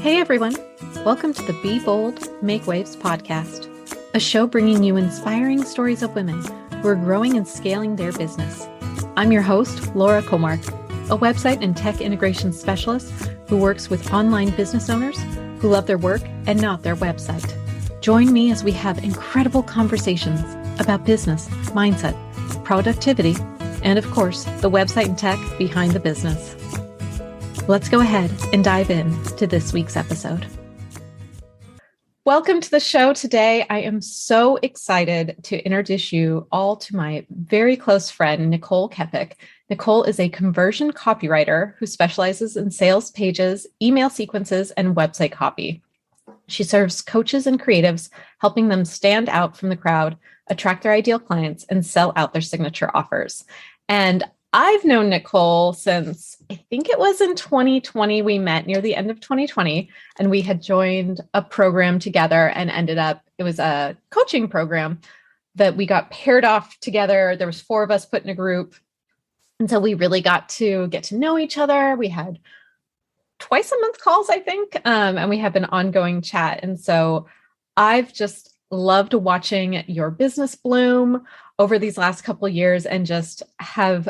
Hey everyone, welcome to the Be Bold, Make Waves podcast, a show bringing you inspiring stories of women who are growing and scaling their business. I'm your host, Laura Comark, a website and tech integration specialist who works with online business owners who love their work and not their website. Join me as we have incredible conversations about business, mindset, productivity, and of course, the website and tech behind the business. Let's go ahead and dive in to this week's episode. Welcome to the show today. I am so excited to introduce you all to my very close friend, Nicole Kepic. Nicole is a conversion copywriter who specializes in sales pages, email sequences, and website copy. She serves coaches and creatives, helping them stand out from the crowd, attract their ideal clients, and sell out their signature offers. And I've known Nicole since, I think it was in 2020, we met near the end of 2020, and we had joined a program together and ended up, it was a coaching program that we got paired off together. There was 4 of us put in a group. And so we really got to get to know each other. We had twice a month calls, I think, and we have an ongoing chat. And so I've just loved watching your business bloom over these last couple of years and just have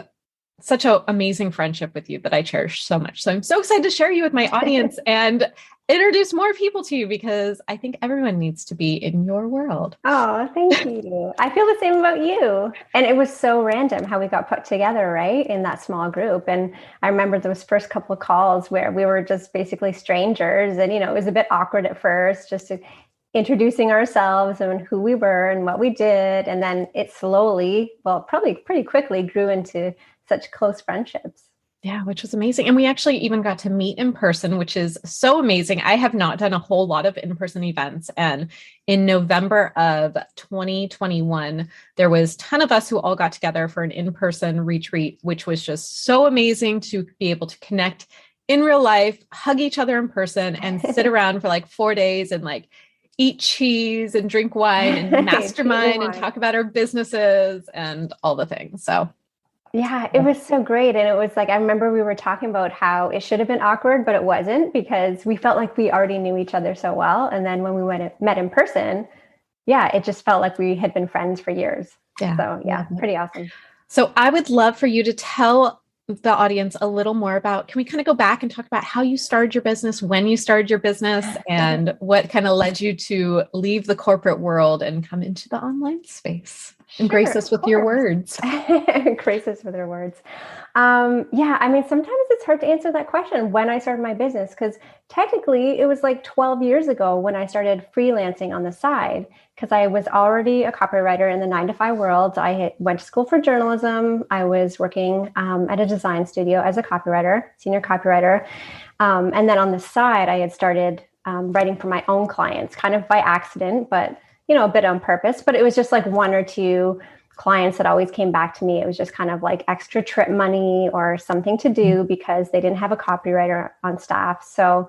such an amazing friendship with you that I cherish so much. So I'm so excited to share you with my audience and introduce more people to you because I think everyone needs to be in your world. Oh, thank you. I feel the same about you. And it was so random how we got put together, right, in that small group. And I remember those first couple of calls where we were just basically strangers. And, it was a bit awkward at first, just introducing ourselves and who we were and what we did. And then it slowly, probably pretty quickly grew into such close friendships. Yeah, which was amazing. And we actually even got to meet in person, which is so amazing. I have not done a whole lot of in-person events. And in November of 2021, there was a ton of us who all got together for an in-person retreat, which was just so amazing to be able to connect in real life, hug each other in person, and sit around for like 4 days and like eat cheese and drink wine and mastermind and talk about our businesses and all the things. So yeah, it was so great. And it was like, I remember we were talking about how it should have been awkward, but it wasn't because we felt like we already knew each other so well. And then when we met in person, it just felt like we had been friends for years. Yeah. So pretty awesome. So I would love for you to tell the audience a little more about, can we kind of go back and talk about how you started your business, when you started your business, and what kind of led you to leave the corporate world and come into the online space? And grace us with your words. Grace us with your words. Sometimes it's hard to answer that question when I started my business, because technically it was like 12 years ago when I started freelancing on the side, because I was already a copywriter in the 9-to-5 world. I went to school for journalism. I was working at a design studio as a copywriter, senior copywriter. And then on the side, I had started writing for my own clients, kind of by accident, but a bit on purpose, but it was just like 1 or 2 clients that always came back to me. It was just kind of like extra trip money or something to do because they didn't have a copywriter on staff. So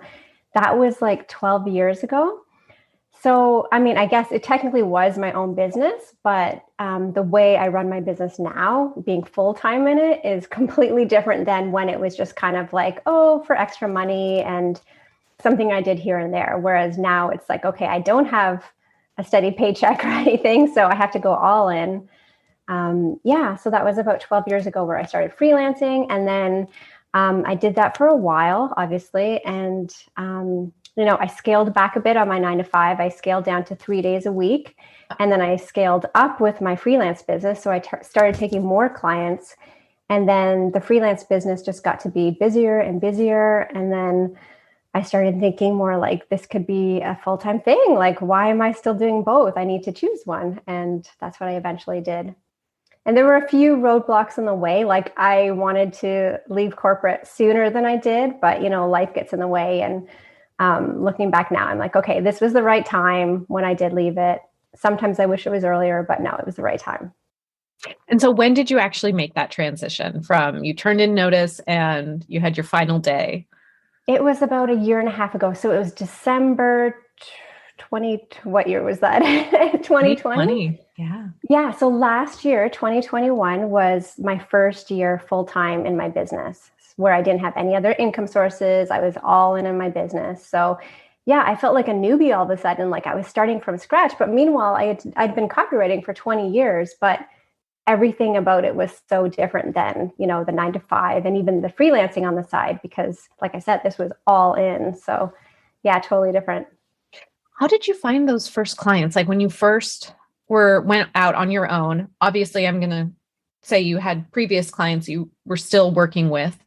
that was like 12 years ago. So, I guess it technically was my own business, but the way I run my business now, being full-time in it, is completely different than when it was just kind of like, for extra money and something I did here and there. Whereas now it's like, okay, I don't have a steady paycheck or anything, so I have to go all in. So that was about 12 years ago where I started freelancing. And then I did that for a while, obviously. And, I scaled back a bit on my 9-to-5. I scaled down to 3 days a week. And then I scaled up with my freelance business. So I started taking more clients. And then the freelance business just got to be busier and busier. And then I started thinking more like this could be a full-time thing. Like, why am I still doing both? I need to choose one. And that's what I eventually did. And there were a few roadblocks in the way. Like, I wanted to leave corporate sooner than I did, but, life gets in the way. And looking back now, I'm like, okay, this was the right time when I did leave it. Sometimes I wish it was earlier, but no, it was the right time. And so when did you actually make that transition from you turned in notice and you had your final day? It was about 1.5 years ago. So it was December 20, what year was that? 2020? Yeah. Yeah. So last year, 2021 was my first year full-time in my business. where I didn't have any other income sources. I was all in my business. So yeah, I felt like a newbie all of a sudden, like I was starting from scratch. But meanwhile, I'd been copywriting for 20 years, but everything about it was so different than, the 9 to 5 and even the freelancing on the side, because like I said, this was all in. So yeah, totally different. How did you find those first clients? Like when you first went out on your own, obviously I'm going to say you had previous clients you were still working with,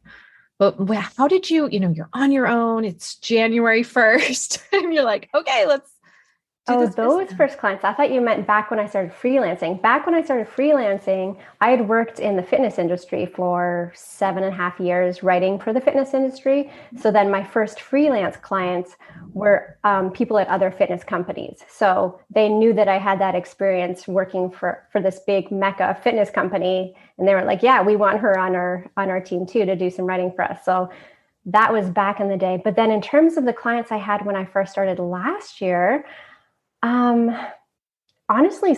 but how did you're on your own, it's January 1st and you're like, okay, let's do Oh, this those business. first clients. I thought you meant back when I started freelancing. Back when I started freelancing, I had worked in the fitness industry for 7.5 years, writing for the fitness industry. So then my first freelance clients were people at other fitness companies. So they knew that I had that experience working for this big mecca fitness company. And they were like, yeah, we want her on our team too, to do some writing for us. So that was back in the day. But then in terms of the clients I had when I first started last year, um, honestly,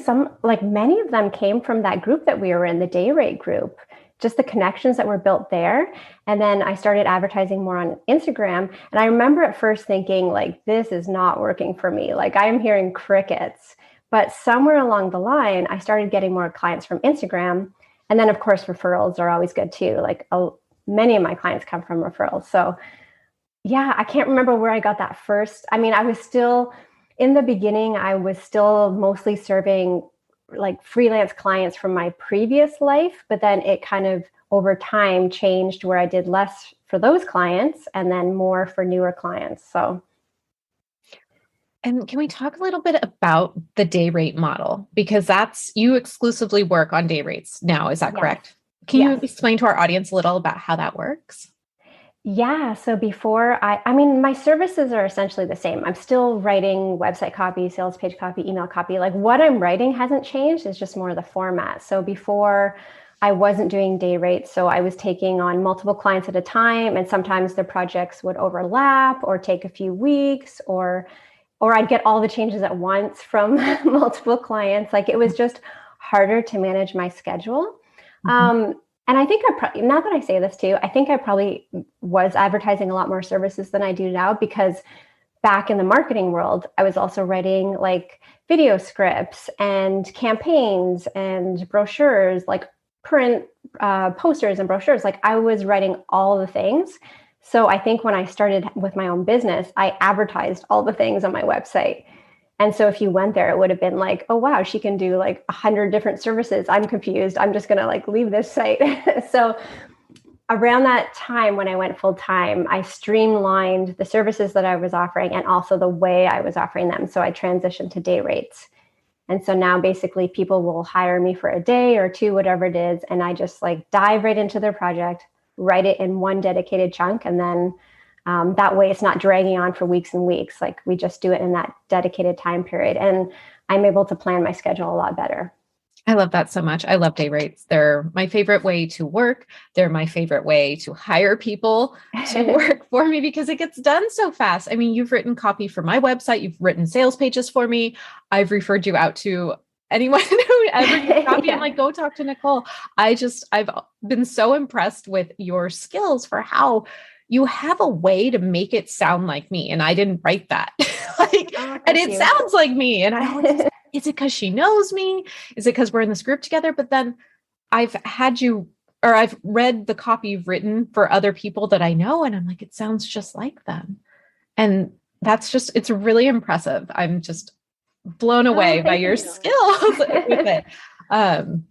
many of them came from that group that we were in, the day rate group, just the connections that were built there. And then I started advertising more on Instagram. And I remember at first thinking, like, this is not working for me. Like, I am hearing crickets. But somewhere along the line, I started getting more clients from Instagram. And then, of course, referrals are always good too. Like, many of my clients come from referrals. So yeah, I can't remember where I got that first. I mean, I was still in the beginning, I was still mostly serving like freelance clients from my previous life, but then it kind of over time changed where I did less for those clients and then more for newer clients. So, And can we talk a little bit about the day rate model? Because you exclusively work on day rates now, is that yes, correct? Can you yes. explain to our audience a little about how that works? Yeah. So before I mean, my services are essentially the same. I'm still writing website copy, sales page copy, email copy. Like what I'm writing hasn't changed. It's just more the format. So before I wasn't doing day rates. So I was taking on multiple clients at a time. And sometimes the projects would overlap or take a few weeks or I'd get all the changes at once from multiple clients. Like it was just harder to manage my schedule. Mhm. And I think now that I say this too, I think I probably was advertising a lot more services than I do now because back in the marketing world, I was also writing like video scripts and campaigns and brochures, like print posters and brochures. Like I was writing all the things. So I think when I started with my own business, I advertised all the things on my website. And so if you went there, it would have been like, oh, wow, she can do like 100 different services. I'm confused. I'm just going to like leave this site. So around that time when I went full time, I streamlined the services that I was offering and also the way I was offering them. So I transitioned to day rates. And so now basically people will hire me for a day or two, whatever it is. And I just like dive right into their project, write it in one dedicated chunk. And then that way it's not dragging on for weeks and weeks. Like we just do it in that dedicated time period. And I'm able to plan my schedule a lot better. I love that so much. I love day rates. They're my favorite way to work. They're my favorite way to hire people to work for me because it gets done so fast. I mean, you've written copy for my website. You've written sales pages for me. I've referred you out to anyone who ever needs copy. Yeah. I'm like, go talk to Nicole. I've been so impressed with your skills for how you have a way to make it sound like me. And I didn't write that. Oh, And thank it you. sounds like me. And I always, is it because she knows me? Is it because we're in this group together? But then I've had you, or I've read the copy you've written for other people that I know. And I'm like, it sounds just like them. And it's really impressive. I'm just blown Oh, away by thank your you. skills with it. Um,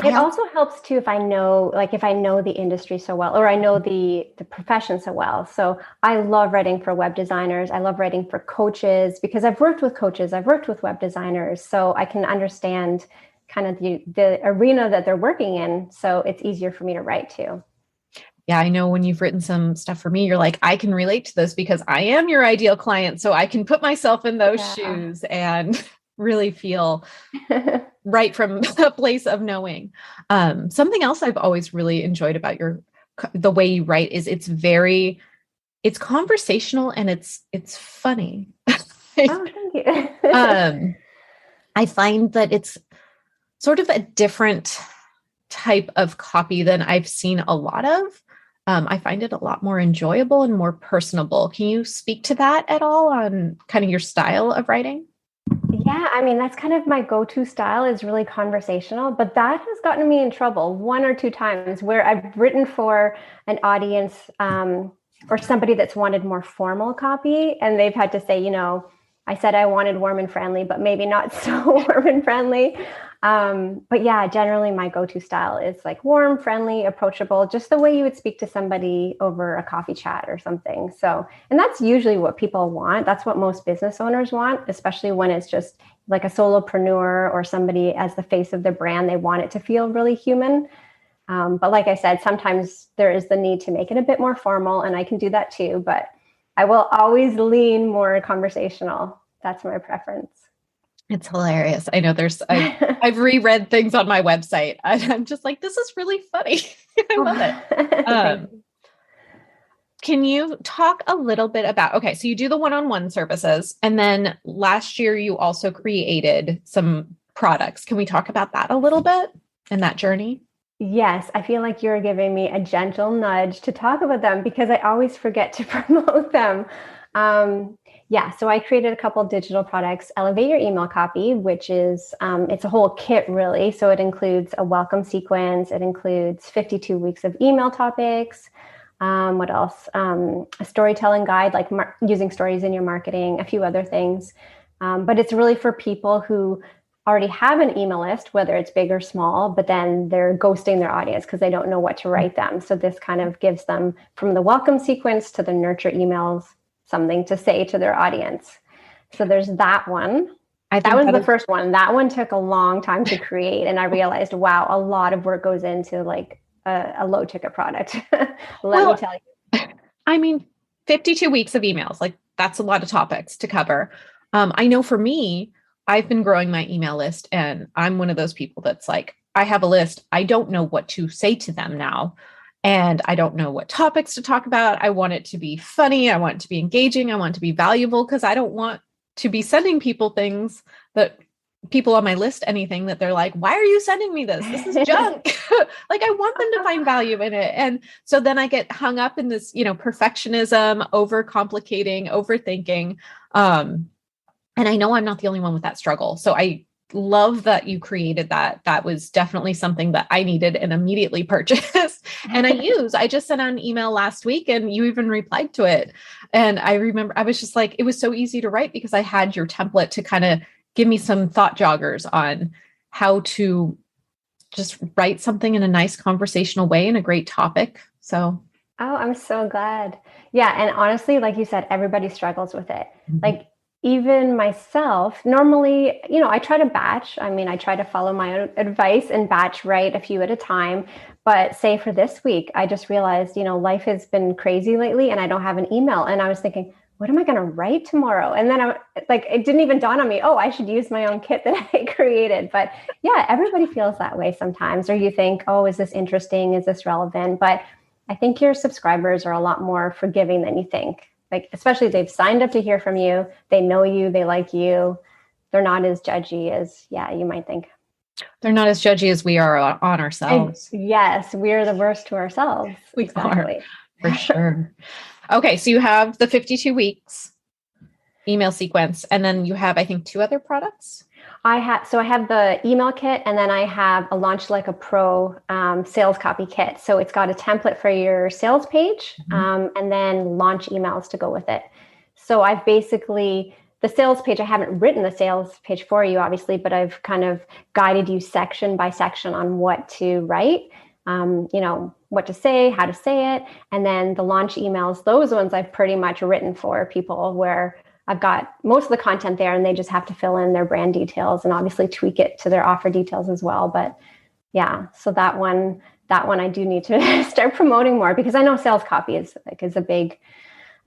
It I also, also helps too if I know, like if I know the industry so well, or I know the profession so well. So I love writing for web designers. I love writing for coaches because I've worked with coaches. I've worked with web designers, so I can understand kind of the arena that they're working in. So it's easier for me to write to. yeah, I know when you've written some stuff for me, you're like, I can relate to this because I am your ideal client. So I can put myself in those Yeah. shoes and really feel right from a place of knowing. Something else I've always really enjoyed about the way you write is it's conversational and it's funny. Oh, thank you. um, I find that it's sort of a different type of copy than I've seen a lot of. I find it a lot more enjoyable and more personable. Can you speak to that at all on kind of your style of writing? Yeah, I mean, that's kind of my go-to style is really conversational, but that has gotten me in trouble one or two times where I've written for an audience or somebody that's wanted more formal copy, and they've had to say, I said I wanted warm and friendly, but maybe not so warm and friendly. But yeah, generally my go-to style is like warm, friendly, approachable, just the way you would speak to somebody over a coffee chat or something. So, and that's usually what people want. That's what most business owners want, especially when it's just like a solopreneur or somebody as the face of the brand. They want it to feel really human. But like I said, sometimes there is the need to make it a bit more formal, and I can do that too. But I will always lean more conversational. That's my preference. It's hilarious. I know I've reread things on my website and I'm just like, this is really funny. I love it. Can you talk a little bit about, okay, so you do the one-on-one services, and then last year you also created some products. Can we talk about that a little bit and that journey? Yes, I feel like you're giving me a gentle nudge to talk about them because I always forget to promote them. Yeah, so I created a couple digital products. Elevate Your Email Copy, which is it's a whole kit really. So it includes a welcome sequence. It includes 52 weeks of email topics. What else? A storytelling guide, like using stories in your marketing. A few other things, but it's really for people who already have an email list, whether it's big or small, but then they're ghosting their audience because they don't know what to write them. So this kind of gives them, from the welcome sequence to the nurture emails, something to say to their audience. So there's that one. That was the first one. That one took a long time to create. And I realized, wow, a lot of work goes into like a low ticket product. Let me tell you. I mean, 52 weeks of emails, like that's a lot of topics to cover. I know for me, I've been growing my email list, and I'm one of those people that's like, I have a list. I don't know what to say to them now. And I don't know what topics to talk about. I want it to be funny. I want it to be engaging. I want it to be valuable because I don't want to be sending people things that people on my list, anything that they're like, why are you sending me this? This is junk. Like, I want them to find value in it. And so then I get hung up in this, perfectionism, overcomplicating, overthinking. And I know I'm not the only one with that struggle. So I love that you created that. That was definitely something that I needed and immediately purchased. And I just sent out an email last week and you even replied to it. And I remember I was just like, it was so easy to write because I had your template to kind of give me some thought joggers on how to just write something in a nice conversational way and a great topic. So. Oh, I'm so glad. Yeah. And honestly, like you said, everybody struggles with it. Mm-hmm. Like, even myself, normally, I try to batch. I mean, I try to follow my own advice and batch write a few at a time. But say for this week, I just realized, life has been crazy lately and I don't have an email. And I was thinking, what am I going to write tomorrow? And then it didn't even dawn on me, oh, I should use my own kit that I created. But yeah, everybody feels that way sometimes. Or you think, oh, is this interesting? Is this relevant? But I think your subscribers are a lot more forgiving than you think. Like, especially they've signed up to hear from you. They know you, they like you. They're not as judgy as, you might think. They're not as judgy as we are on ourselves. And yes, we're the worst to ourselves. We are, for sure. Okay, so you have the 52 weeks email sequence, and then you have, I think, 2 other products. I have the email kit, and then I have a Launch Like a Pro sales copy kit. So it's got a template for your sales page, and then launch emails to go with it. So I've basically, the sales page, I haven't written the sales page for you, obviously, but I've kind of guided you section by section on what to write, what to say, how to say it. And then the launch emails, those ones I've pretty much written for people where I've got most of the content there and they just have to fill in their brand details and obviously tweak it to their offer details as well. But yeah, so that one I do need to start promoting more because I know sales copy is a big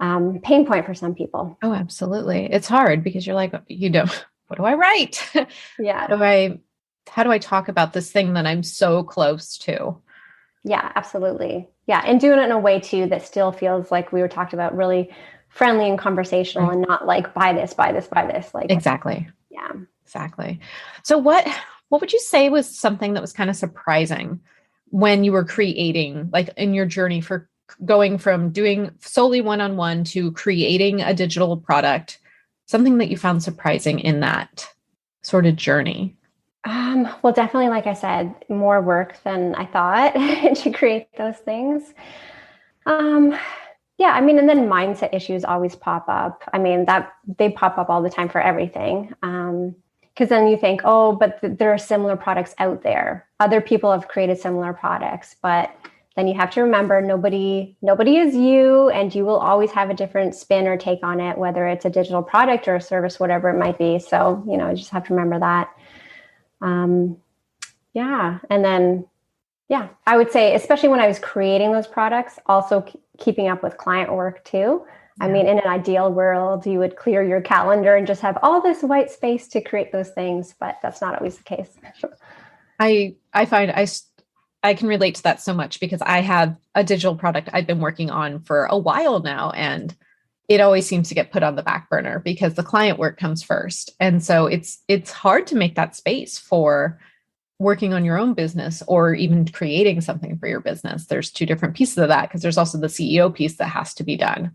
pain point for some people. Oh, absolutely. It's hard because you're like, what do I write? Yeah. How do I talk about this thing that I'm so close to? Yeah, absolutely. Yeah. And doing it in a way too, that still feels like we were talked about really friendly and conversational, right? And not like buy this. Like exactly. Yeah, exactly. So what would you say was something that was kind of surprising when you were creating, like in your journey for going from doing solely one-on-one to creating a digital product, something that you found surprising in that sort of journey? Well, definitely, like I said, more work than I thought to create those things. Um, yeah, I mean, and then mindset issues always pop up. I mean, that they pop up all the time for everything. Because then you think, oh, but there are similar products out there. Other people have created similar products, but then you have to remember nobody is you, and you will always have a different spin or take on it, whether it's a digital product or a service, whatever it might be. So, you just have to remember that. Yeah. And then, yeah, I would say, especially when I was creating those products, also keeping up with client work too. I mean, in an ideal world, you would clear your calendar and just have all this white space to create those things, but that's not always the case. I find I can relate to that so much because I have a digital product I've been working on for a while now, and it always seems to get put on the back burner because the client work comes first. And so it's hard to make that space for working on your own business or even creating something for your business. There's two different pieces of that because there's also the CEO piece that has to be done.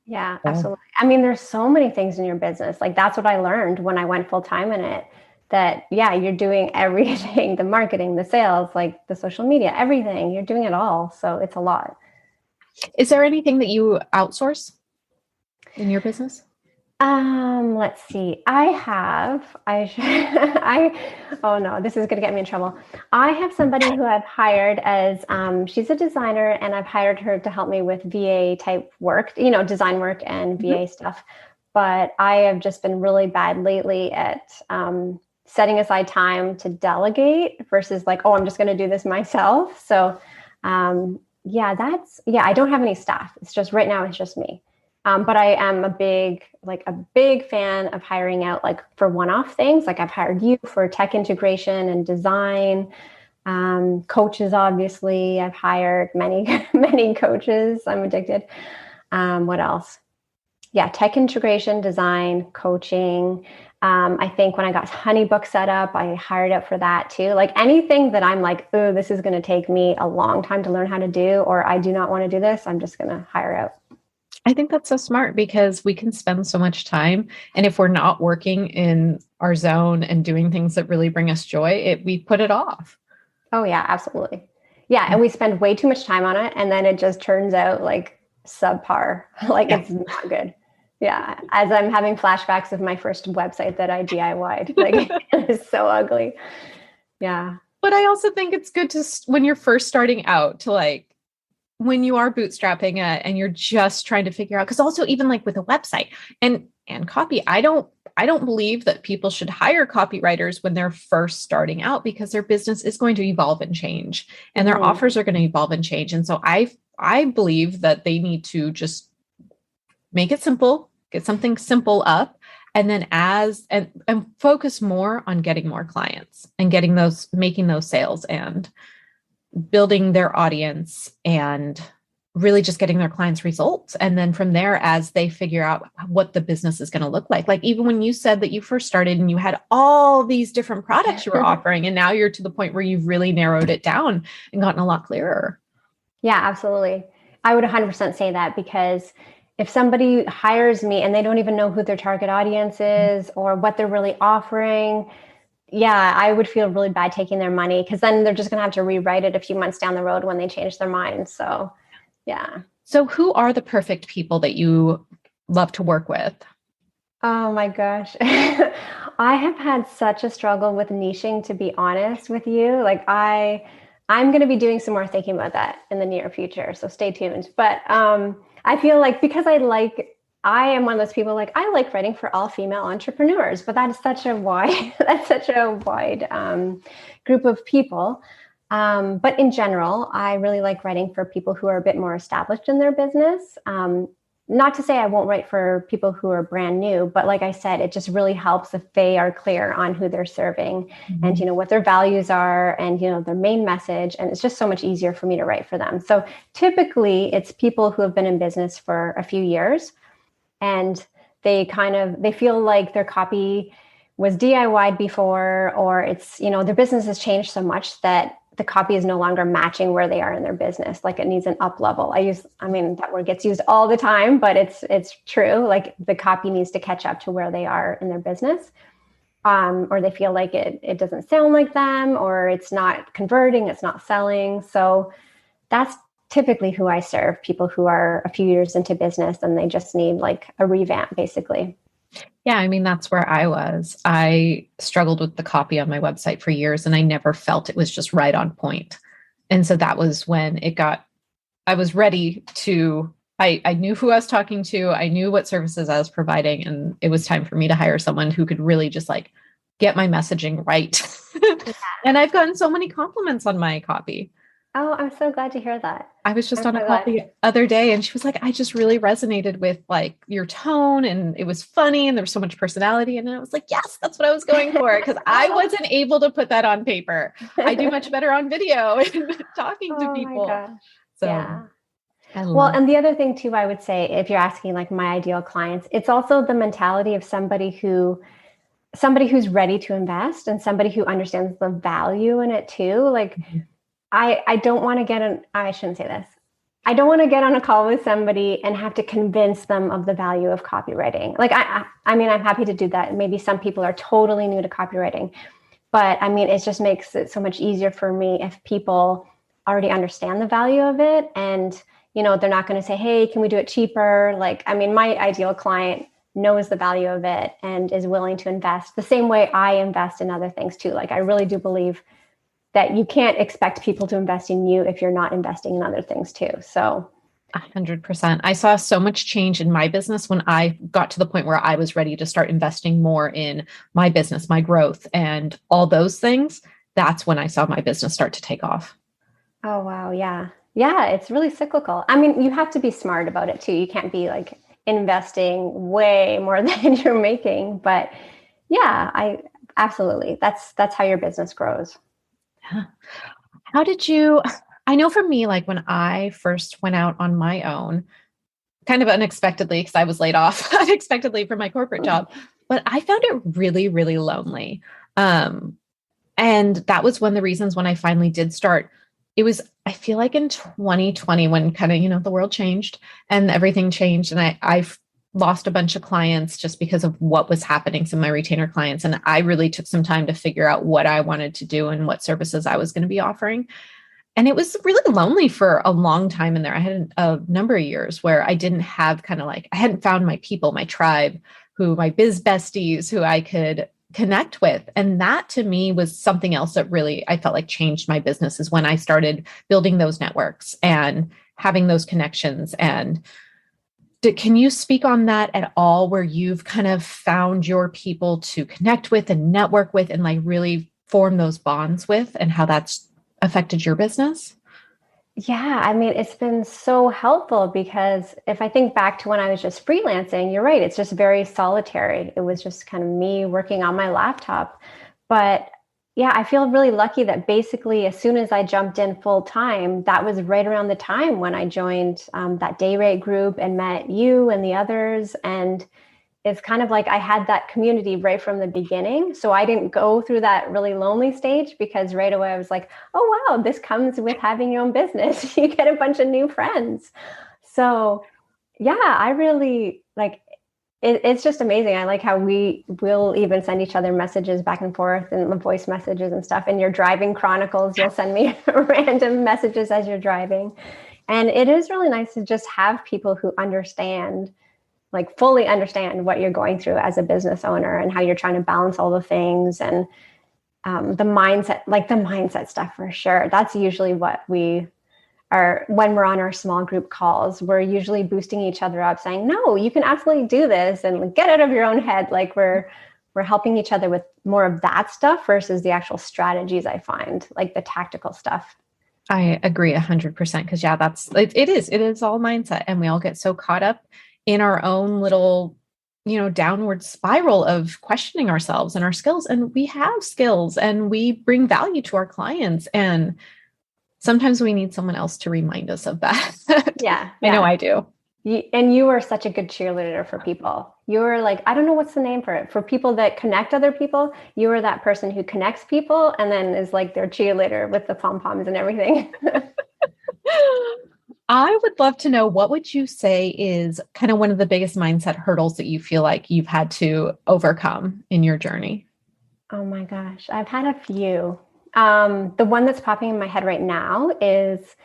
Yeah, absolutely. I mean, there's so many things in your business. Like that's what I learned when I went full time in it, that, yeah, you're doing everything, the marketing, the sales, like the social media, everything, you're doing it all. So it's a lot. Is there anything that you outsource in your business? Let's see. Oh no, this is going to get me in trouble. I have somebody who I've hired as, she's a designer, and I've hired her to help me with VA type work, design work and VA stuff. But I have just been really bad lately at, setting aside time to delegate versus like, oh, I'm just going to do this myself. So, I don't have any staff. It's just right now, it's just me. But I am a big fan of hiring out, like for one-off things. Like I've hired you for tech integration and design, coaches. Obviously, I've hired many, many coaches. I'm addicted. What else? Yeah, tech integration, design, coaching. I think when I got HoneyBook set up, I hired out for that too. Like anything that I'm like, oh, this is going to take me a long time to learn how to do, or I do not want to do this, I'm just going to hire out. I think that's so smart because we can spend so much time. And if we're not working in our zone and doing things that really bring us joy, we put it off. Oh yeah, absolutely. Yeah. And we spend way too much time on it. And then it just turns out like subpar, like It's not good. Yeah. As I'm having flashbacks of my first website that I DIY'd, like it was so ugly. Yeah. But I also think it's good to, when you're first starting out, to like, when you are bootstrapping it and you're just trying to figure out, because also even like with a website and copy, I don't believe that people should hire copywriters when they're first starting out, because their business is going to evolve and change, and their offers are going to evolve and change. And so I believe that they need to just make it simple, get something simple up, and then and focus more on getting more clients and making those sales and building their audience and really just getting their clients results. And then from there, as they figure out what the business is going to look like even when you said that you first started and you had all these different products you were offering, and now you're to the point where you've really narrowed it down and gotten a lot clearer. Yeah, absolutely. I would 100% say that, because if somebody hires me and they don't even know who their target audience is or what they're really offering, yeah, I would feel really bad taking their money, because then they're just going to have to rewrite it a few months down the road when they change their mind. So, yeah. So who are the perfect people that you love to work with? Oh my gosh. I have had such a struggle with niching, to be honest with you. Like I'm going to be doing some more thinking about that in the near future. So stay tuned. But I feel like, because I am one of those people, like I like writing for all female entrepreneurs, but that is such a wide, group of people. But in general, I really like writing for people who are a bit more established in their business. Not to say I won't write for people who are brand new, but like I said, it just really helps if they are clear on who they're serving and, what their values are and, their main message. And it's just so much easier for me to write for them. So typically it's people who have been in business for a few years, and they feel like their copy was DIY'd before, or it's, their business has changed so much that the copy is no longer matching where they are in their business. Like it needs an up level. I mean, that word gets used all the time, but it's true. Like the copy needs to catch up to where they are in their business. Or they feel like it doesn't sound like them, or it's not converting, it's not selling. So that's typically who I serve, people who are a few years into business and they just need like a revamp, basically. Yeah, I mean, that's where I was. I struggled with the copy on my website for years and I never felt it was just right on point. And so that was when I was ready to, I knew who I was talking to. I knew what services I was providing. And it was time for me to hire someone who could really just like get my messaging right. And I've gotten so many compliments on my copy. Oh, I'm so glad to hear that. I was just I'm on a so call glad. the other day and she was like, I just really resonated with like your tone and it was funny and there was so much personality. And I was like, yes, that's what I was going for because I wasn't able to put that on paper. I do much better on video and talking to Oh my people. gosh. So Yeah. I Well, love and the other thing too, I would say, if you're asking like my ideal clients, it's also the mentality of somebody who's ready to invest and somebody who understands the value in it too. Like it. I don't want to I shouldn't say this. I don't want to get on a call with somebody and have to convince them of the value of copywriting. Like, I mean, I'm happy to do that. Maybe some people are totally new to copywriting, but I mean, it just makes it so much easier for me if people already understand the value of it. And, they're not going to say, hey, can we do it cheaper? Like, I mean, my ideal client knows the value of it and is willing to invest the same way I invest in other things too. Like, I really do believe that you can't expect people to invest in you if you're not investing in other things too. So 100%. I saw so much change in my business when I got to the point where I was ready to start investing more in my business, my growth, and all those things. That's when I saw my business start to take off. oh wow, yeah. Yeah, it's really cyclical. I mean, you have to be smart about it too. You can't be like investing way more than you're making. But yeah, I absolutely. That's how your business grows. Yeah. How did you? I know for me, like when I first went out on my own, kind of unexpectedly, because I was laid off unexpectedly from my corporate job, but I found it really, really lonely. Um, and that was one of the reasons when I finally did start. It was, I feel like in 2020 when kind of, the world changed and everything changed. And I've lost a bunch of clients just because of what was happening, some of my retainer clients. And I really took some time to figure out what I wanted to do and what services I was going to be offering. And it was really lonely for a long time in there. I had a number of years where I didn't have kind of like, I hadn't found my people, my tribe, my biz besties who I could connect with. And that to me was something else that really, I felt like changed my business is when I started building those networks and having those connections. And can you speak on that at all, where you've kind of found your people to connect with and network with and like really form those bonds with and how that's affected your business? Yeah, I mean, it's been so helpful because if I think back to when I was just freelancing, you're right, it's just very solitary. It was just kind of me working on my laptop. But yeah, I feel really lucky that basically as soon as I jumped in full time, that was right around the time when I joined that day rate group and met you and the others. And it's kind of like I had that community right from the beginning. So I didn't go through that really lonely stage because right away I was like, oh, wow, this comes with having your own business. You get a bunch of new friends. So yeah, I really like it's just amazing. I like how we will even send each other messages back and forth and the voice messages and stuff. In your driving chronicles, you'll send me random messages as you're driving. And it is really nice to just have people who fully understand what you're going through as a business owner and how you're trying to balance all the things and the mindset stuff for sure. That's usually what we are when we're on our small group calls. We're usually boosting each other up, saying, "No, you can absolutely do this," and get out of your own head. Like we're helping each other with more of that stuff versus the actual strategies. I find like the tactical stuff. I agree 100% because yeah, it is all mindset. And we all get so caught up in our own little, downward spiral of questioning ourselves and our skills. And we have skills and we bring value to our clients. And sometimes we need someone else to remind us of that. Yeah. I know I do. And you were such a good cheerleader for people. You were like, I don't know what's the name for it. For people that connect other people, you were that person who connects people and then is like their cheerleader with the pom-poms and everything. I would love to know, what would you say is kind of one of the biggest mindset hurdles that you feel like you've had to overcome in your journey? Oh my gosh, I've had a few. The one that's popping in my head right now is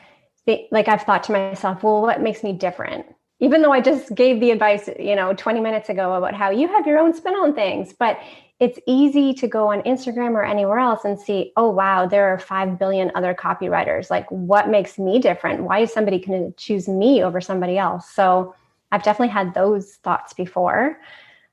like I've thought to myself, well, what makes me different? Even though I just gave the advice, 20 minutes ago about how you have your own spin on things, but it's easy to go on Instagram or anywhere else and see, oh, wow, there are 5 billion other copywriters. Like, what makes me different? Why is somebody going to choose me over somebody else? So I've definitely had those thoughts before.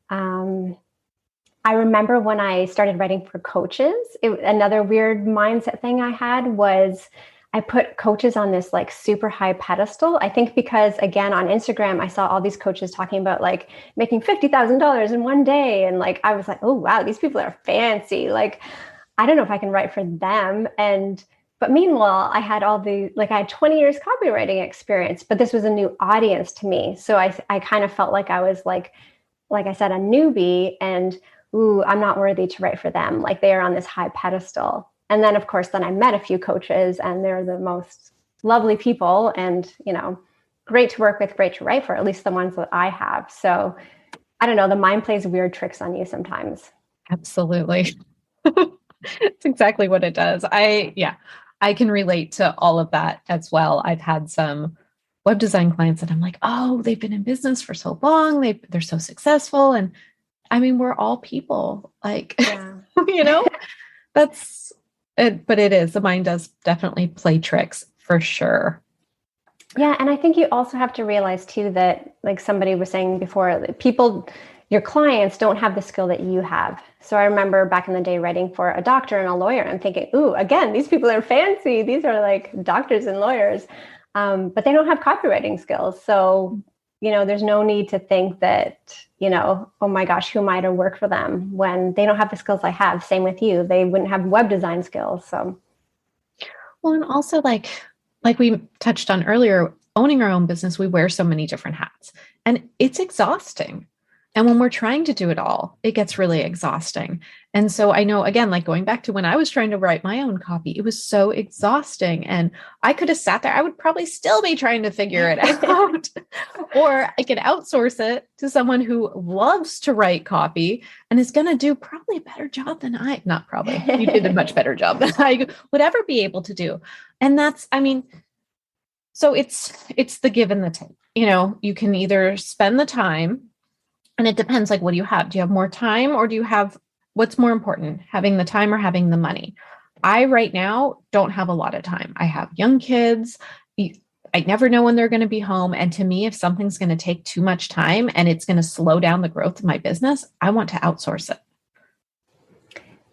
I remember when I started writing for coaches, another weird mindset thing I had was I put coaches on this like super high pedestal. I think because again, on Instagram, I saw all these coaches talking about like making $50,000 in one day. And like, I was like, oh, wow, these people are fancy. Like, I don't know if I can write for them. But meanwhile, I had I had 20 years copywriting experience, but this was a new audience to me. So I kind of felt like I was like I said, a newbie, and ooh, I'm not worthy to write for them. Like, they are on this high pedestal. And then, of course, I met a few coaches, and they're the most lovely people and, great to work with, great to write for, at least the ones that I have. So I don't know, the mind plays weird tricks on you sometimes. Absolutely. It's exactly what it does. I can relate to all of that as well. I've had some web design clients that I'm like, oh, they've been in business for so long. They're so successful. And I mean, we're all people, like, Yeah. That's it. But it is, the mind does definitely play tricks for sure. Yeah. And I think you also have to realize too, that like somebody was saying before, that your clients don't have the skill that you have. So I remember back in the day writing for a doctor and a lawyer and thinking, ooh, again, these people are fancy. These are like doctors and lawyers, but they don't have copywriting skills. So, there's no need to think that, oh my gosh, who am I to work for them when they don't have the skills I have? Same with you. They wouldn't have web design skills. So, Well, and also like we touched on earlier, owning our own business, we wear so many different hats and it's exhausting. And when we're trying to do it all, it gets really exhausting. And so I know, again, like going back to when I was trying to write my own copy, it was so exhausting. And I could have sat there, I would probably still be trying to figure it out. Or I could outsource it to someone who loves to write copy and is going to do probably a better job than not probably, you did a much better job than I would ever be able to do. And so it's the give and the take. You can either spend the time, and it depends, like, what do you have? Do you have more time, or do you have, what's more important, having the time or having the money? I right now don't have a lot of time. I have young kids. I never know when they're going to be home. And to me, if something's going to take too much time and it's going to slow down the growth of my business, I want to outsource it.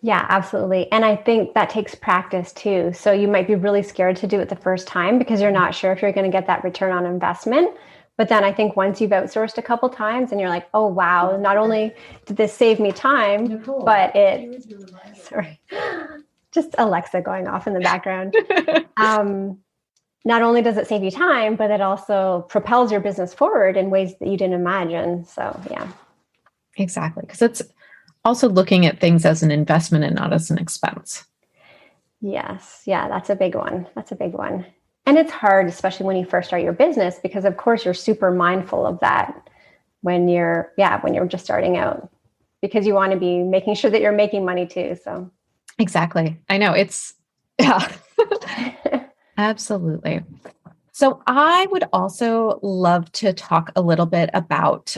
Yeah, absolutely. And I think that takes practice too. So you might be really scared to do it the first time because you're not sure if you're going to get that return on investment. But then I think once you've outsourced a couple times and you're like, oh, wow, not only did this save me time, Nicole, but sorry, just Alexa going off in the background. Not only does it save you time, but it also propels your business forward in ways that you didn't imagine. So, yeah. Exactly. Because it's also looking at things as an investment and not as an expense. Yes. Yeah, that's a big one. And it's hard, especially when you first start your business, because of course you're super mindful of that when you're just starting out, because you want to be making sure that you're making money too. So exactly. I know yeah, absolutely. So I would also love to talk a little bit about,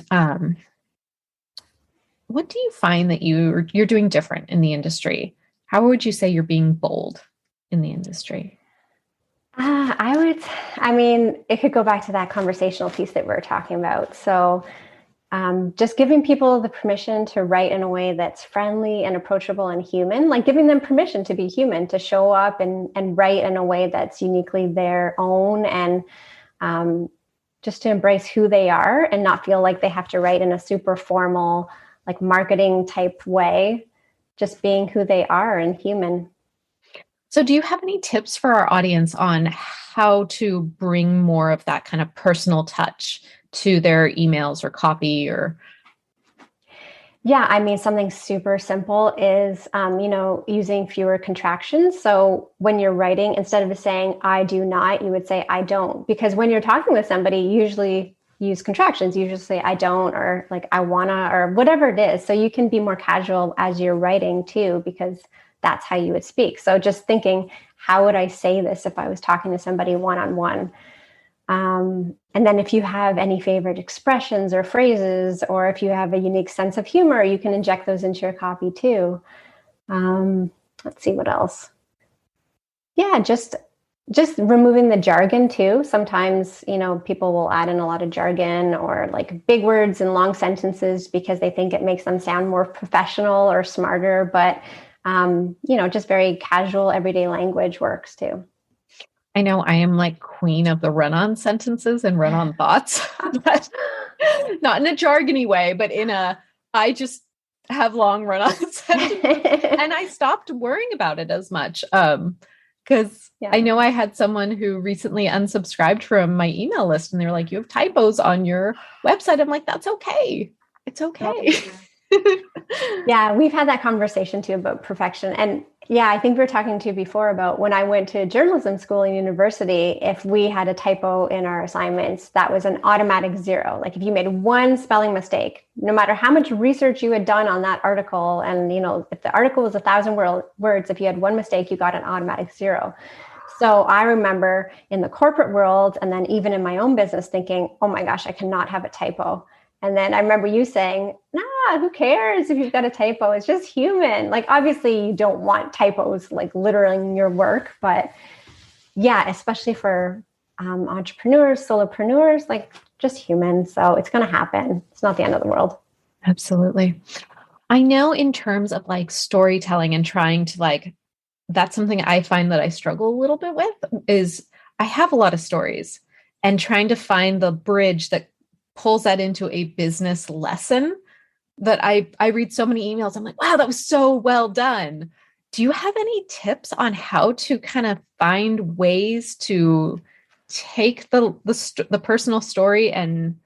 what do you find that you're doing different in the industry? How would you say you're being bold in the industry? It could go back to that conversational piece that we were talking about. So just giving people the permission to write in a way that's friendly and approachable and human, like giving them permission to be human, to show up and write in a way that's uniquely their own, and just to embrace who they are and not feel like they have to write in a super formal, like marketing type way, just being who they are and human. So do you have any tips for our audience on how to bring more of that kind of personal touch to their emails or copy or? Yeah, I mean, something super simple is, using fewer contractions. So when you're writing, instead of saying I do not, you would say I don't. Because when you're talking with somebody, you usually use contractions. You just say I don't, or like I wanna, or whatever it is. So you can be more casual as you're writing too, because that's how you would speak. So just thinking, how would I say this if I was talking to somebody one-on-one? And then if you have any favorite expressions or phrases, or if you have a unique sense of humor, you can inject those into your copy too. Let's see what else. Yeah, just removing the jargon too. Sometimes, people will add in a lot of jargon or like big words and long sentences because they think it makes them sound more professional or smarter. But, just very casual everyday language works too. I know I am like queen of the run-on sentences and run-on thoughts, but not in a jargony way, but I just have long run-on sentences. And I stopped worrying about it as much. Because I know I had someone who recently unsubscribed from my email list and they were like, you have typos on your website. I'm like, that's okay. It's okay. Yeah, we've had that conversation too about perfection. And yeah, I think we were talking to you before about when I went to journalism school and university, if we had a typo in our assignments, that was an automatic 0. Like if you made one spelling mistake, no matter how much research you had done on that article, and if the article was 1,000 words, if you had one mistake, you got an automatic 0. So I remember in the corporate world, and then even in my own business, thinking, oh my gosh, I cannot have a typo. And then I remember you saying, nah, who cares if you've got a typo? It's just human. Like, obviously you don't want typos like littering your work, but yeah, especially for entrepreneurs, solopreneurs, like just human. So it's going to happen. It's not the end of the world. Absolutely. I know in terms of like storytelling and trying to that's something I find that I struggle a little bit with is I have a lot of stories and trying to find the bridge that pulls that into a business lesson that I read so many emails. I'm like, wow, that was so well done. Do you have any tips on how to kind of find ways to take the personal story and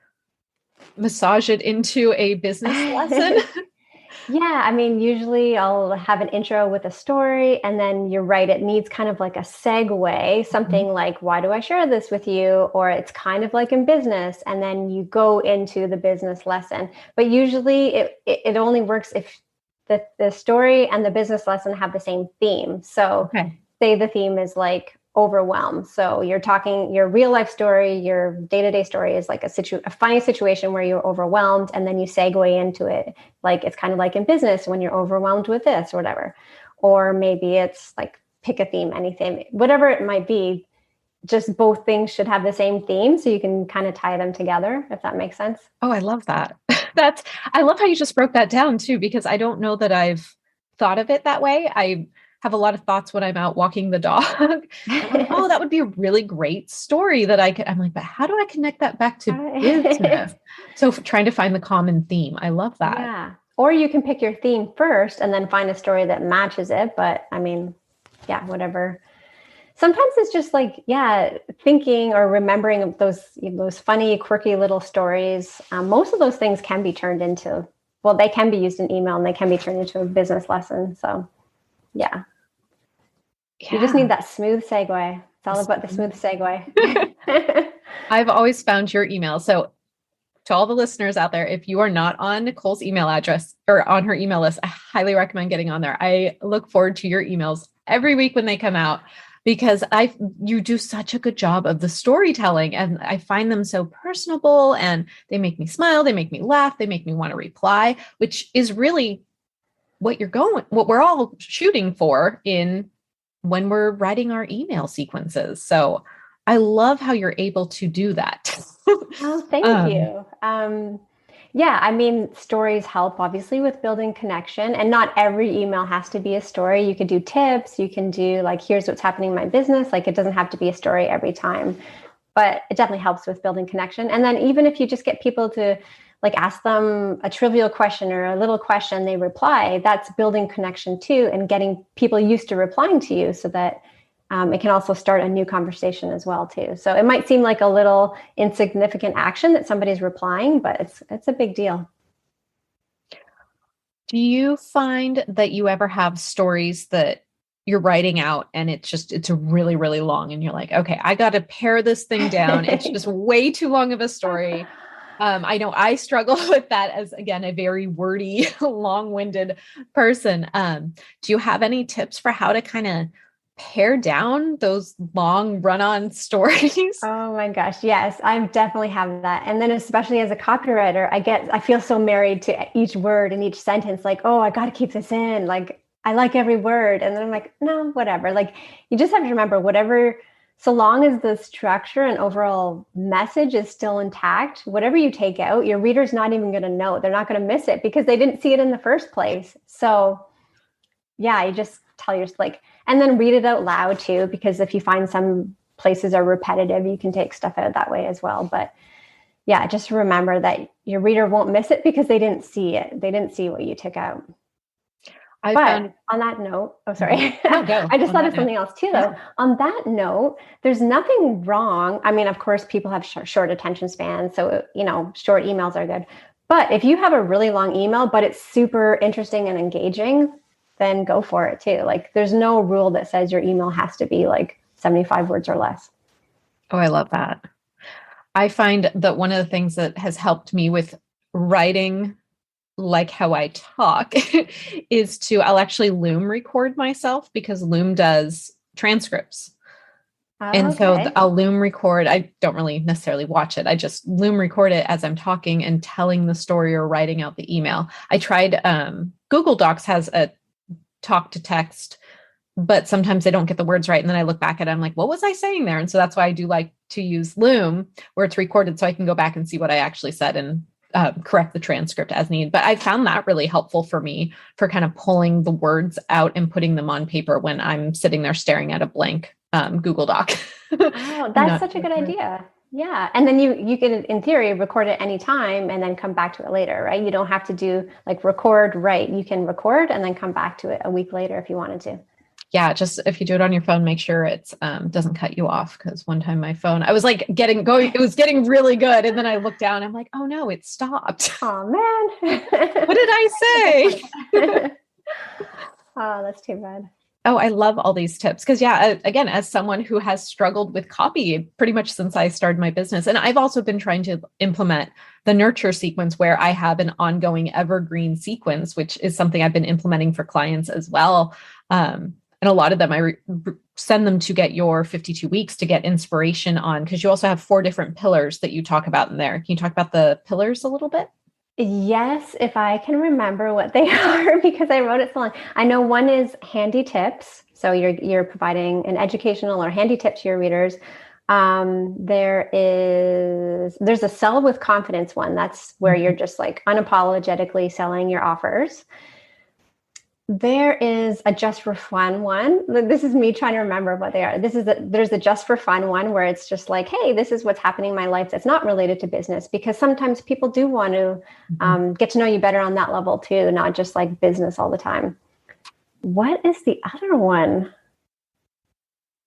massage it into a business lesson? Yeah, I mean, usually I'll have an intro with a story, and then you're right, it needs kind of like a segue, something like, why do I share this with you? Or it's kind of like in business, and then you go into the business lesson. But usually it only works if the story and the business lesson have the same theme. So say the theme is like overwhelm. So you're talking your real life story, your day-to-day story is like a funny situation where you're overwhelmed, and then you segue into it. Like it's kind of like in business when you're overwhelmed with this or whatever. Or maybe it's like pick a theme, anything, whatever it might be. Just both things should have the same theme so you can kind of tie them together, if that makes sense. Oh, I love that. I love how you just broke that down too, because I don't know that I've thought of it that way. I have a lot of thoughts when I'm out walking the dog. Like, oh, that would be a really great story that I'm like, but how do I connect that back to business? So trying to find the common theme. I love that. Yeah. Or you can pick your theme first and then find a story that matches it. But I mean, yeah, whatever. Sometimes it's just like, thinking or remembering of those funny, quirky little stories. Most of those things can be turned into, they can be used in email and they can be turned into a business lesson. So yeah. You just need that smooth segue. It's all about the smooth segue. I've always found your email. So to all the listeners out there, if you are not on Nicole's email address or on her email list, I highly recommend getting on there. I look forward to your emails every week when they come out because you do such a good job of the storytelling, and I find them so personable and they make me smile, they make me laugh, they make me want to reply, which is really what we're all shooting for when we're writing our email sequences. So I love how you're able to do that. Oh, thank you. Yeah, I mean, stories help obviously with building connection, and not every email has to be a story. You could do tips, you can do like, here's what's happening in my business. Like it doesn't have to be a story every time, but it definitely helps with building connection. And then even if you just get people to like ask them a trivial question or a little question, they reply, that's building connection too, and getting people used to replying to you so that it can also start a new conversation as well too. So it might seem like a little insignificant action that somebody's replying, but it's a big deal. Do you find that you ever have stories that you're writing out and it's really, really long and you're like, okay, I got to pare this thing down. It's just way too long of a story. I know I struggle with that as, again, a very wordy, long-winded person. Do you have any tips for how to kind of pare down those long run-on stories? Oh my gosh. Yes, I definitely have that. And then especially as a copywriter, I feel so married to each word and each sentence, like, oh, I got to keep this in. Like, I like every word. And then I'm like, no, whatever. Like, you just have to remember whatever, so long as the structure and overall message is still intact, whatever you take out, your reader's not even going to know. They're not going to miss it because they didn't see it in the first place. So yeah, you just tell your, like, and then read it out loud too, because if you find some places are repetitive, you can take stuff out that way as well. But yeah, just remember that your reader won't miss it because they didn't see it. They didn't see what you took out. On that note, oh, sorry. I just thought of something else too, though. On that note, there's nothing wrong. I mean, of course, people have short attention spans. So, short emails are good. But if you have a really long email, but it's super interesting and engaging, then go for it too. Like, there's no rule that says your email has to be like 75 words or less. Oh, I love that. I find that one of the things that has helped me with writing like how I talk is I'll actually Loom record myself because Loom does transcripts. And so I'll Loom record. I don't really necessarily watch it. I just Loom record it as I'm talking and telling the story or writing out the email. I tried, Google Docs has a talk to text, but sometimes I don't get the words right. And then I look back at it, I'm like, what was I saying there? And so that's why I do like to use Loom where it's recorded so I can go back and see what I actually said and correct the transcript as needed. But I found that really helpful for me for kind of pulling the words out and putting them on paper when I'm sitting there staring at a blank Google Doc. Oh, that's such a good idea. Yeah. And then you can, in theory, record it anytime and then come back to it later, right? You don't have to do like record, right? You can record and then come back to it a week later if you wanted to. Yeah, just if you do it on your phone, make sure it doesn't cut you off. Because one time my phone, I was like it was getting really good. And then I looked down, I'm like, oh no, it stopped. Oh man. What did I say? Oh, that's too bad. Oh, I love all these tips. Because yeah, again, as someone who has struggled with copy pretty much since I started my business, and I've also been trying to implement the nurture sequence where I have an ongoing evergreen sequence, which is something I've been implementing for clients as well. And a lot of them, I send them to get your 52 weeks to get inspiration on, because you also have 4 different pillars that you talk about in there. Can you talk about the pillars a little bit? Yes, if I can remember what they are, because I wrote it so long. I know one is handy tips. So you're providing an educational or handy tip to your readers. There's a sell with confidence one. That's where you're just like unapologetically selling your offers. There is a just for fun one. This is me trying to remember what they are. There's a just for fun one where it's just like, hey, this is what's happening in my life that's not related to business, because sometimes people do want to get to know you better on that level too, not just like business all the time. What is the other one?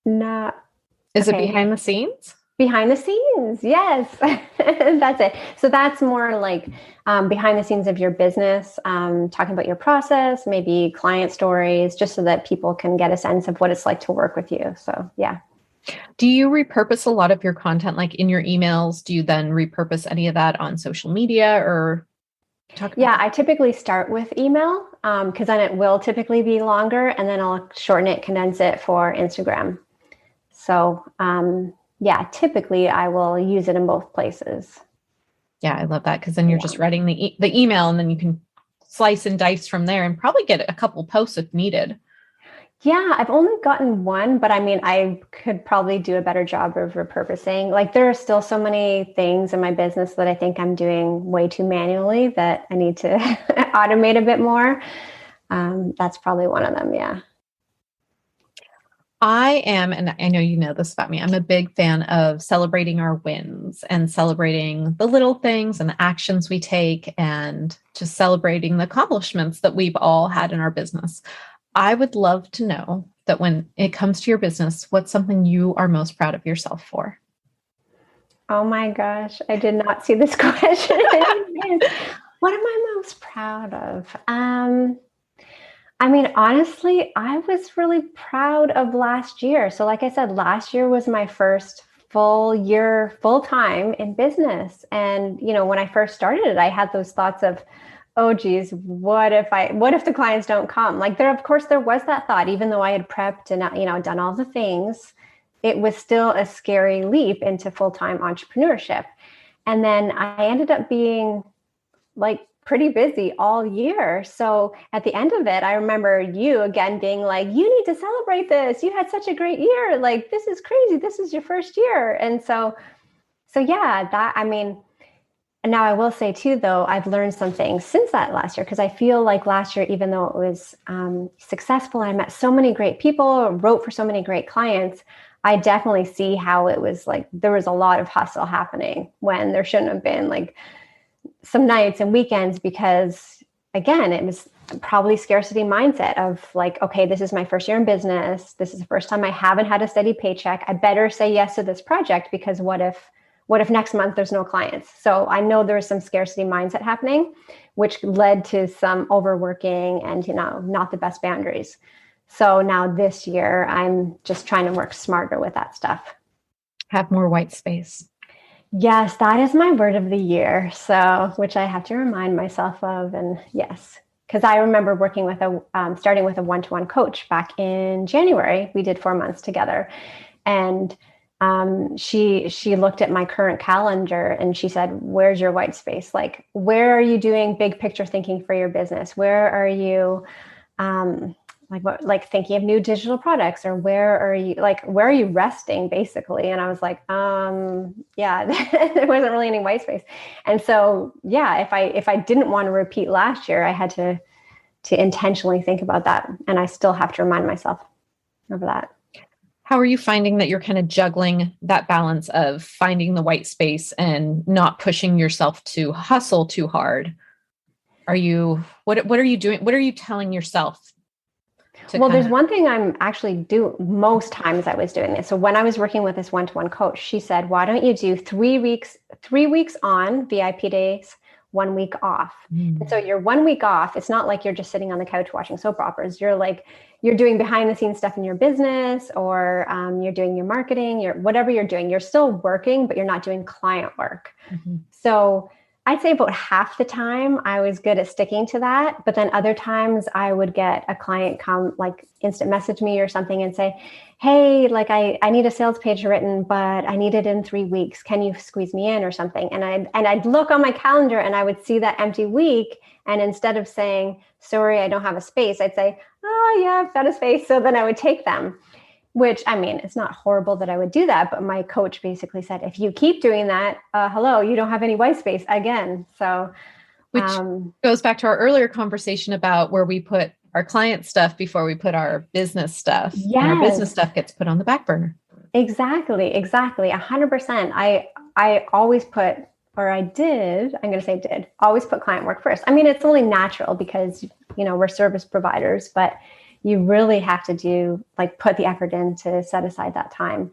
Is it behind the scenes? Behind the scenes. Yes, that's it. So that's more like behind the scenes of your business, talking about your process, maybe client stories, just so that people can get a sense of what it's like to work with you. So, yeah. Do you repurpose a lot of your content, like in your emails? Do you then repurpose any of that on social media or I typically start with email because then it will typically be longer, and then I'll shorten it, condense it for Instagram. So, typically I will use it in both places. Yeah, I love that, because then you're just writing the email and then you can slice and dice from there and probably get a couple posts if needed. Yeah, I've only gotten one, but I mean, I could probably do a better job of repurposing. Like, there are still so many things in my business that I think I'm doing way too manually that I need to automate a bit more. That's probably one of them. Yeah. I am, and I know you know this about me, I'm a big fan of celebrating our wins and celebrating the little things and the actions we take and just celebrating the accomplishments that we've all had in our business. I would love to know that when it comes to your business, what's something you are most proud of yourself for? Oh my gosh, I did not see this question. What am I most proud of? I mean, honestly, I was really proud of last year. So like I said, last year was my first full year, full time in business. And, when I first started it, I had those thoughts of, oh geez, what if the clients don't come? Like of course there was that thought, even though I had prepped and, done all the things, it was still a scary leap into full-time entrepreneurship. And then I ended up being like pretty busy all year. So at the end of it, I remember you again being like, you need to celebrate this. You had such a great year. Like, this is crazy. This is your first year. And so yeah, and now I will say too, though, I've learned some things since that last year, because I feel like last year, even though it was successful, I met so many great people, wrote for so many great clients, I definitely see how it was like, there was a lot of hustle happening when there shouldn't have been, like some nights and weekends, because again, it was probably scarcity mindset of like, okay, this is my first year in business. This is the first time I haven't had a steady paycheck. I better say yes to this project, because what if next month there's no clients? So I know there's some scarcity mindset happening, which led to some overworking and, not the best boundaries. So now this year, I'm just trying to work smarter with that stuff. Have more white space. Yes, that is my word of the year. So, which I have to remind myself of. And yes, because I remember working with starting with a one-to-one coach back in January. We did 4 months together. And she looked at my current calendar and she said, where's your white space? Like, where are you doing big picture thinking for your business? Where are you, thinking of new digital products, or where are you resting basically? And I was like, yeah, there wasn't really any white space. And so, yeah, if I didn't want to repeat last year, I had to intentionally think about that. And I still have to remind myself of that. How are you finding that you're kind of juggling that balance of finding the white space and not pushing yourself to hustle too hard? What are you doing? What are you telling yourself? There's one thing I'm actually do most times I was doing this. So when I was working with this one-to-one coach, she said, why don't you do 3 weeks on VIP days, 1 week off. And so your 1 week off, it's not like you're just sitting on the couch watching soap operas. You're doing behind the scenes stuff in your business, or you're doing your marketing, whatever you're doing, you're still working, but you're not doing client work. Mm-hmm. So I'd say about half the time I was good at sticking to that. But then other times I would get a client come, like instant message me or something and say, hey, like I need a sales page written, but I need it in 3 weeks. Can you squeeze me in or something? And I'd look on my calendar and I would see that empty week. And instead of saying, sorry, I don't have a space, I'd say, oh yeah, I've got a space. So then I would take them. Which, I mean, it's not horrible that I would do that, but my coach basically said, if you keep doing that, hello, you don't have any white space again. So, which goes back to our earlier conversation about where we put our client stuff before we put our business stuff. Yes. And our business stuff gets put on the back burner. Exactly. 100%. I always put, or I did, I'm going to say did, always put client work first. I mean, it's only natural because, we're service providers, but you really have to put the effort in to set aside that time.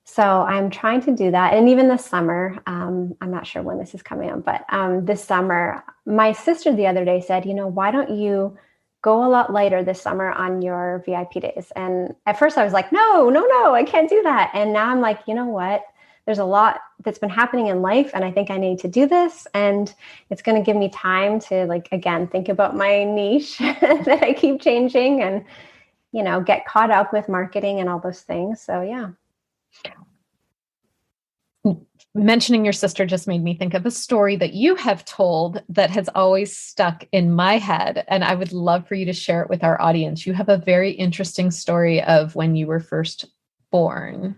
So I'm trying to do that. And even this summer, I'm not sure when this is coming up, but this summer, my sister the other day said, why don't you go a lot later this summer on your VIP days? And at first I was like, no, I can't do that. And now I'm like, you know what? There's a lot that's been happening in life, and I think I need to do this. And it's going to give me time to, again, think about my niche that I keep changing and, get caught up with marketing and all those things. So, yeah. Mentioning your sister just made me think of a story that you have told that has always stuck in my head. And I would love for you to share it with our audience. You have a very interesting story of when you were first born.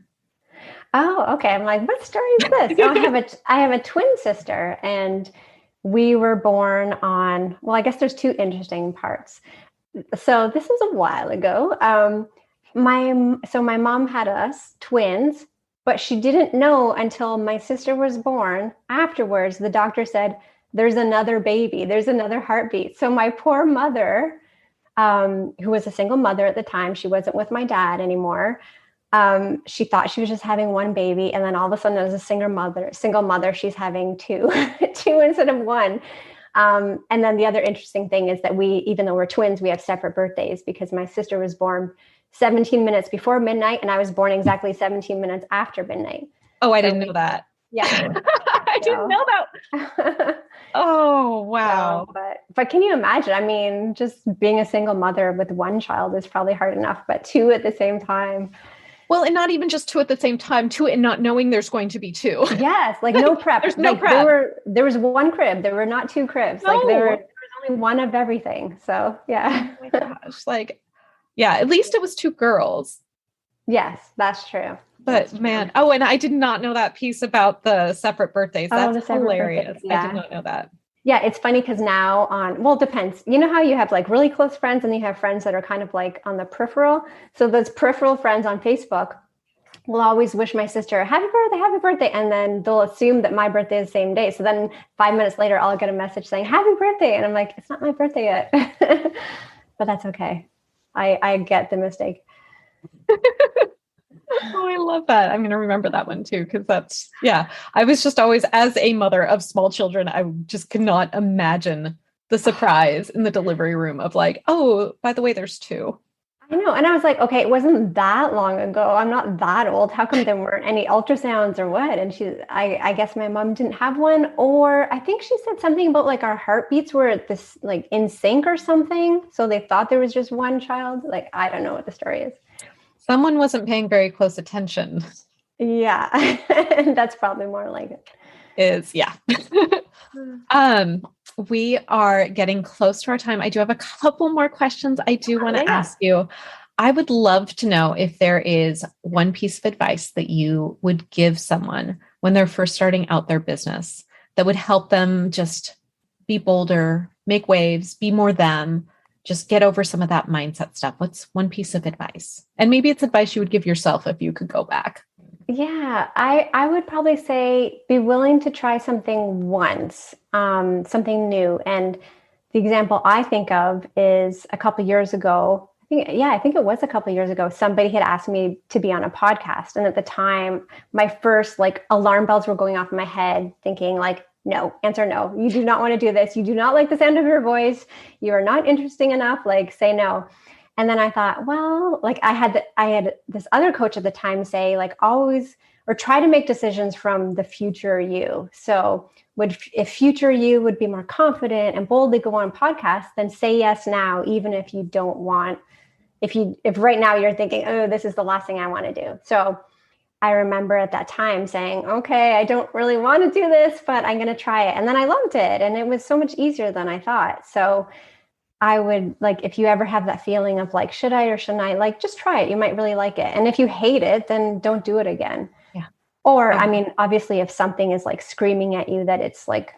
Oh, okay. I'm like, what story is this? Oh, I have a twin sister, and we were born on, well, I guess there's two interesting parts. So this was a while ago. My mom had us twins, but she didn't know until my sister was born. Afterwards, the doctor said, there's another baby, there's another heartbeat. So my poor mother who was a single mother at the time. She wasn't with my dad anymore. She thought she was just having one baby. And then all of a sudden as a single mother, she's having two, two instead of one. And then the other interesting thing is that even though we're twins, we have separate birthdays because my sister was born 17 minutes before midnight and I was born exactly 17 minutes after midnight. Oh, I didn't know that. Yeah. I didn't know that. Oh, wow. So, but can you imagine? I mean, just being a single mother with one child is probably hard enough, but two at the same time. Well, and not even just two at the same time, two and not knowing there's going to be two. Yes, like no prep. There's no prep. There was one crib. There were not two cribs. No. Like there was only one of everything. So yeah. Oh my gosh. Like, yeah, at least it was two girls. Yes, that's true. But man, oh, and I did not know that piece about the separate birthdays. That's hilarious. Yeah. I did not know that. Yeah, it's funny because now well, it depends. You know how you have like really close friends and you have friends that are kind of like on the peripheral. So those peripheral friends on Facebook will always wish my sister, happy birthday. And then they'll assume that my birthday is the same day. So then 5 minutes later, I'll get a message saying, happy birthday. And I'm like, it's not my birthday yet. But that's okay. I get the mistake. Oh, I love that. I'm going to remember that one too. Cause I was just always, as a mother of small children, I just could not imagine the surprise in the delivery room of like, oh, by the way, there's two. I know. And I was like, okay, it wasn't that long ago. I'm not that old. How come there weren't any ultrasounds or what? And I guess my mom didn't have one, or I think she said something about like our heartbeats were at this like in sync or something. So they thought there was just one child. Like, I don't know what the story is. Someone wasn't paying very close attention. Yeah. That's probably more like it. We are getting close to our time. I do have a couple more questions I do want to ask you. I would love to know if there is one piece of advice that you would give someone when they're first starting out their business that would help them just be bolder, make waves, be more them, just get over some of that mindset stuff. What's one piece of advice? And maybe it's advice you would give yourself if you could go back. Yeah, I would probably say be willing to try something once, something new. And the example I think of is a couple of years ago. I think it was a couple of years ago. Somebody had asked me to be on a podcast. And at the time, my first like alarm bells were going off in my head thinking like, no, answer no. You do not want to do this. You do not like the sound of your voice. You are not interesting enough. Like say no. And then I thought, well, like I had this other coach at the time say like always, or try to make decisions from the future you. So if future you would be more confident and boldly go on podcasts, then say yes now, even if you don't want, if right now you're thinking, oh, this is the last thing I want to do. So I remember at that time saying, okay, I don't really want to do this, but I'm going to try it. And then I loved it. And it was so much easier than I thought. So I would like, if you ever have that feeling of like, should I or shouldn't I, like, just try it. You might really like it. And if you hate it, then don't do it again. Yeah. Or, I mean, obviously if something is like screaming at you that it's like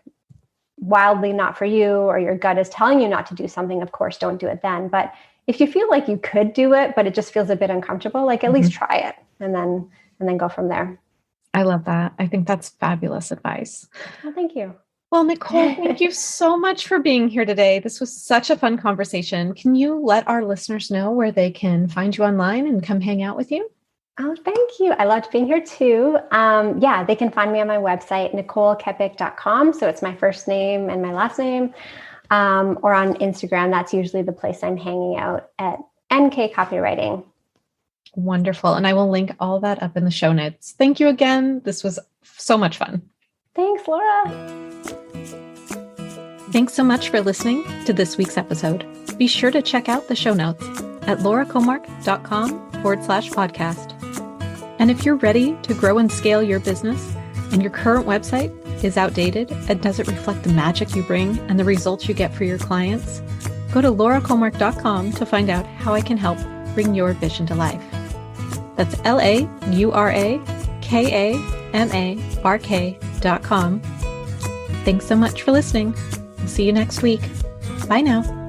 wildly not for you, or your gut is telling you not to do something, of course, don't do it then. But if you feel like you could do it, but it just feels a bit uncomfortable, like at least try it and then go from there. I love that. I think that's fabulous advice. Well, thank you. Well, Nicole, thank you so much for being here today. This was such a fun conversation. Can you let our listeners know where they can find you online and come hang out with you? Oh, thank you. I loved being here too. They can find me on my website, NicoleKepic.com. So it's my first name and my last name. Or on Instagram. That's usually the place I'm hanging out at NK Copywriting. Wonderful. And I will link all that up in the show notes. Thank you again. This was so much fun. Thanks, Laura. Thanks so much for listening to this week's episode. Be sure to check out the show notes at lauracomark.com/podcast. And if you're ready to grow and scale your business and your current website is outdated and doesn't reflect the magic you bring and the results you get for your clients, go to lauracomark.com to find out how I can help bring your vision to life. That's LauraKamark.com. Thanks so much for listening. See you next week. Bye now.